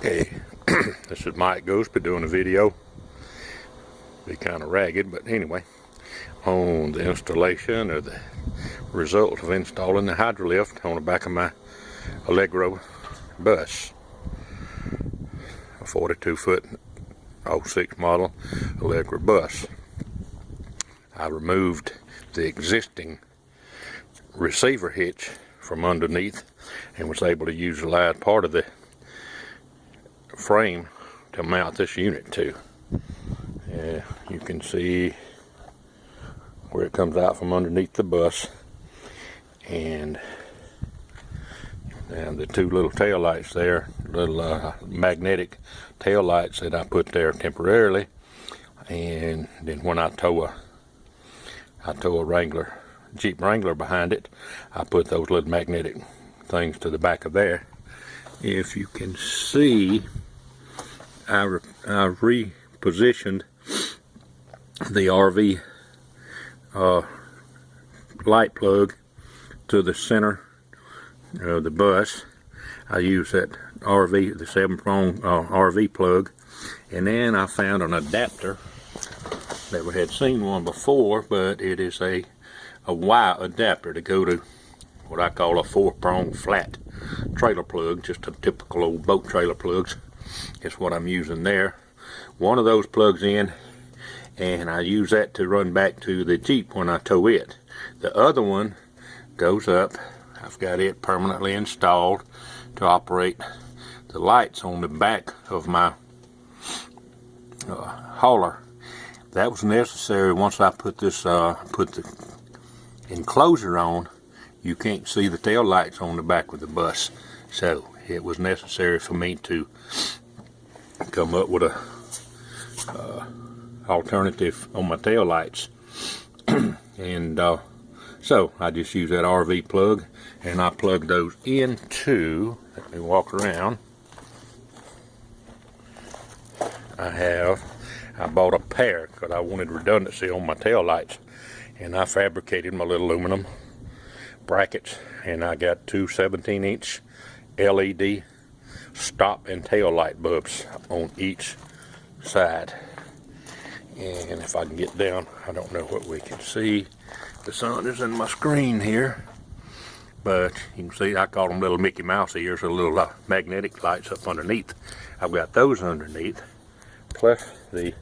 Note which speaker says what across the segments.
Speaker 1: Hey, this is Mike Ghost doing a video. Be kind of ragged, but anyway, on the installation or the result of installing the Hydralift on the back of my Allegro bus, a 42-foot 06 model Allegro bus. I removed the existing receiver hitch from underneath and was able to utilize part of the frame to mount this unit to. You can see where it comes out from underneath the bus, and the two little tail lights there, little magnetic tail lights that I put there temporarily. And then when I tow a Wrangler, Jeep Wrangler behind it, I put those little magnetic things to the back of there. If you can see, I repositioned the RV light plug to the center of the bus. I used that the 7-prong RV plug, and then I found an adapter that we had seen one before, but it is a Y adapter to go to what I call a 4-prong flat trailer plug, just a typical old boat trailer plugs. It's what I'm using there. One of those plugs in, and I use that to run back to the Jeep when I tow it. The other one goes up. I've got it permanently installed to operate the lights on the back of my hauler. That was necessary once I put this put the enclosure on. You can't see the tail lights on the back of the bus, so it was necessary for me to come up with a alternative on my tail lights. And so I just use that RV plug, and I plug those into, let me walk around. I bought a pair because I wanted redundancy on my tail lights, and I fabricated my little aluminum brackets, and I got two 17-inch LED stop and tail light bulbs on each side. And if I can get down, I don't know what we can see. The sun is in my screen here, but you can see I call them little Mickey Mouse ears, the little magnetic lights up underneath. I've got those underneath, plus the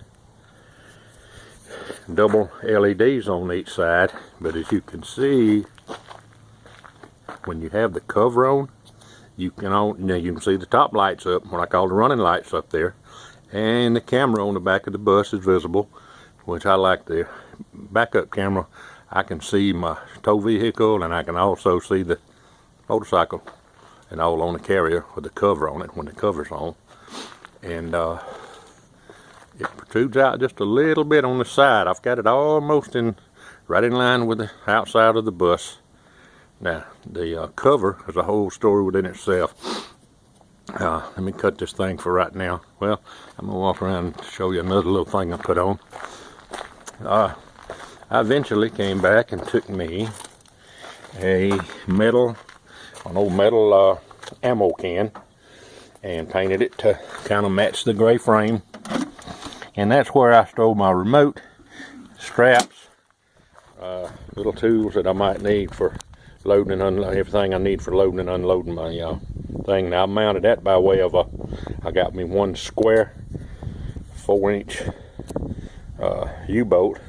Speaker 1: double LEDs on each side. But as you can see, when you have the cover on, you can see the top lights up, what I call the running lights up there, and the camera on the back of the bus is visible, which I like. The backup camera, I can see my tow vehicle, and I can also see the motorcycle and all on the carrier with the cover on it when the cover's on. And it protrudes out just a little bit on the side. I've got it almost right in line with the outside of the bus. Now, the cover is a whole story within itself. Let me cut this thing for right now. Well, I'm going to walk around and show you another little thing I put on. I eventually came back and took me an old metal ammo can and painted it to kind of match the gray frame. And that's where I stole my remote, straps, little tools that I might need for loading and unloading, everything I need for loading and unloading my thing. Now I mounted that by way of I got me one square 4-inch U-bolt,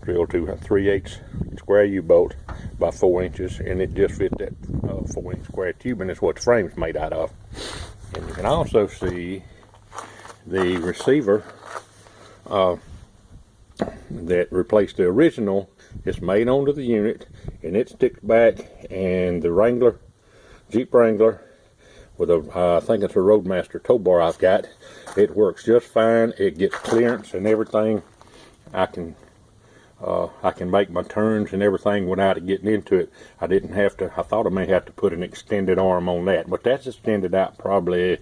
Speaker 1: drilled to a 3/8 square U-bolt by 4 inches, and it just fit that 4-inch square tube, and it's what the frame's made out of. And you can also see the receiver that replaced the original. It's made onto the unit, and it sticks back, and the Jeep Wrangler with I think it's a Roadmaster tow bar I've got, it works just fine. It gets clearance and everything. I can make my turns and everything without it getting into it. I didn't have to. I thought I may have to put an extended arm on that, but that's extended out probably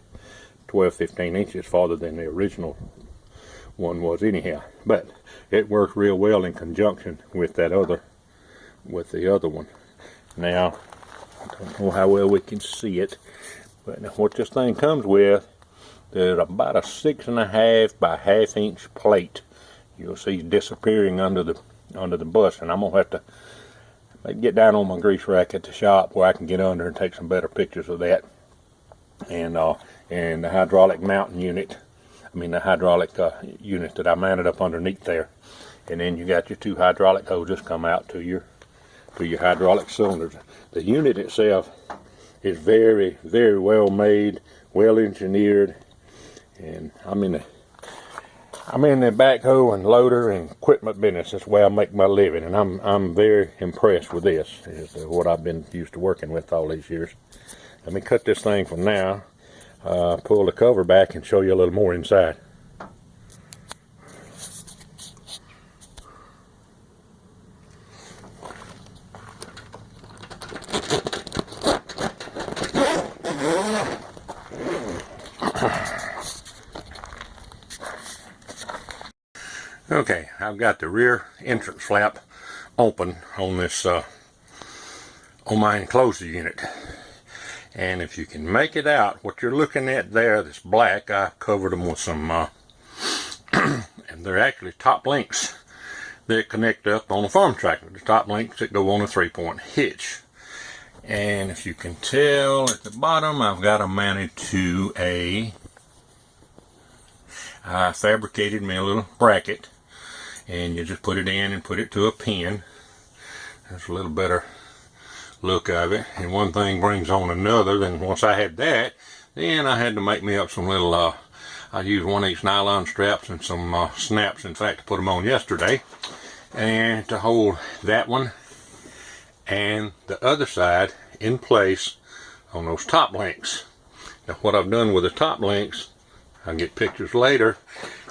Speaker 1: 12-15 inches farther than the original one was anyhow. But it works real well in conjunction with the other one. Now, I don't know how well we can see it, but what this thing comes with there's about a 6.5 by 1/2 inch plate you'll see disappearing under the bus, and I'm gonna have to get down on my grease rack at the shop where I can get under and take some better pictures of that. And the hydraulic mounting unit, the hydraulic unit that I mounted up underneath there. And then you got your 2 hydraulic hoses come out to your hydraulic cylinders. The unit itself is very, very well made, well engineered, and I'm in the backhoe and loader and equipment business. That's where I make my living, and I'm very impressed with this. Is what I've been used to working with all these years. Let me cut this thing for now, pull the cover back and show you a little more inside. Okay, I've got the rear entrance flap open on this on my enclosure unit, and if you can make it out, what you're looking at there, this black, I covered them with some and they're actually top links that connect up on a farm tractor. The top links that go on a 3-point hitch, and if you can tell at the bottom, I've got them mounted to I fabricated me a little bracket, and you just put it in and put it to a pin. That's a little better look of it, and one thing brings on another. Then once I had that, then I had to make me up some little I used 1/8 nylon straps and some snaps, in fact, to put them on yesterday, and to hold that one and the other side in place on those top links. Now what I've done with the top links, I'll get pictures later.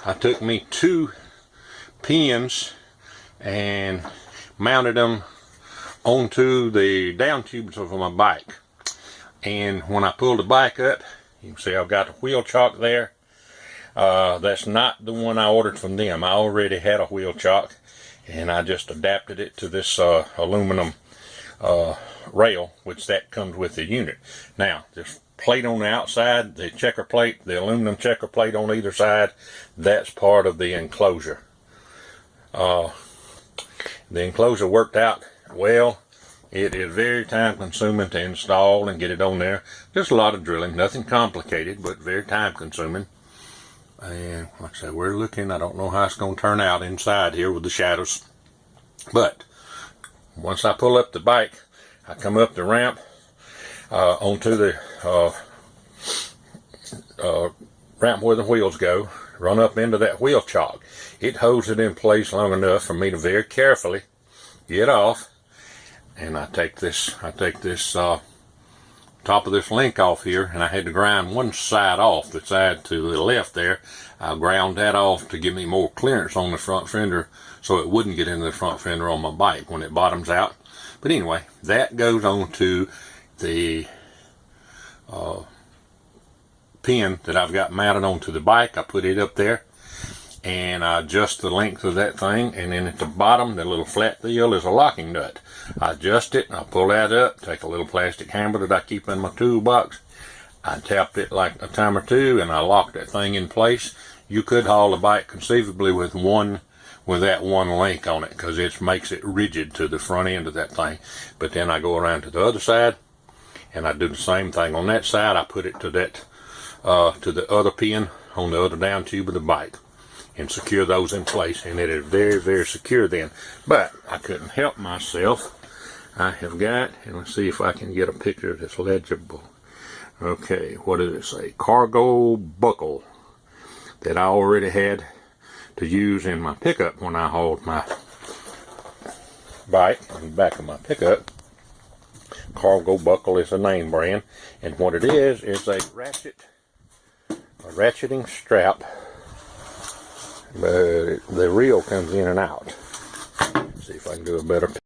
Speaker 1: I took me 2 pins and mounted them onto the down tubes of my bike, and when I pulled the bike up, you can see I've got the wheel chock there. That's not the one I ordered from them. I already had a wheel chock, and I just adapted it to this aluminum rail, which that comes with the unit. Now this plate on the outside, the checker plate, the aluminum checker plate on either side, that's part of the enclosure. The enclosure worked out well. It is very time consuming to install and get it on there. Just a lot of drilling, nothing complicated, but very time consuming. And like I said, we're looking, I don't know how it's going to turn out inside here with the shadows, but once I pull up the bike, I come up the ramp onto the ramp where the wheels go, run up into that wheel chock. It holds it in place long enough for me to very carefully get off, and I take this top of this link off here, and I had to grind one side off, the side to the left there. I ground that off to give me more clearance on the front fender so it wouldn't get into the front fender on my bike when it bottoms out. But anyway, that goes on to the pin that I've got mounted onto the bike. I put it up there, and I adjust the length of that thing, and then at the bottom, the little flat deal is a locking nut. I adjust it, and I pull that up, take a little plastic hammer that I keep in my toolbox. I tapped it like a time or two, and I locked that thing in place. You could haul the bike conceivably with that one link on it, because it makes it rigid to the front end of that thing. But then I go around to the other side, and I do the same thing on that side. I put it to that to the other pin on the other down tube of the bike, and secure those in place, and it is very, very secure then. But I couldn't help myself. I have got, and let's see if I can get a picture that's legible. Okay, what does it say? Cargo buckle that I already had to use in my pickup when I hauled my bike in the back of my pickup. Cargo buckle is a name brand, and what it is a ratcheting strap, but the reel comes in and out. Let's see if I can do a better picture.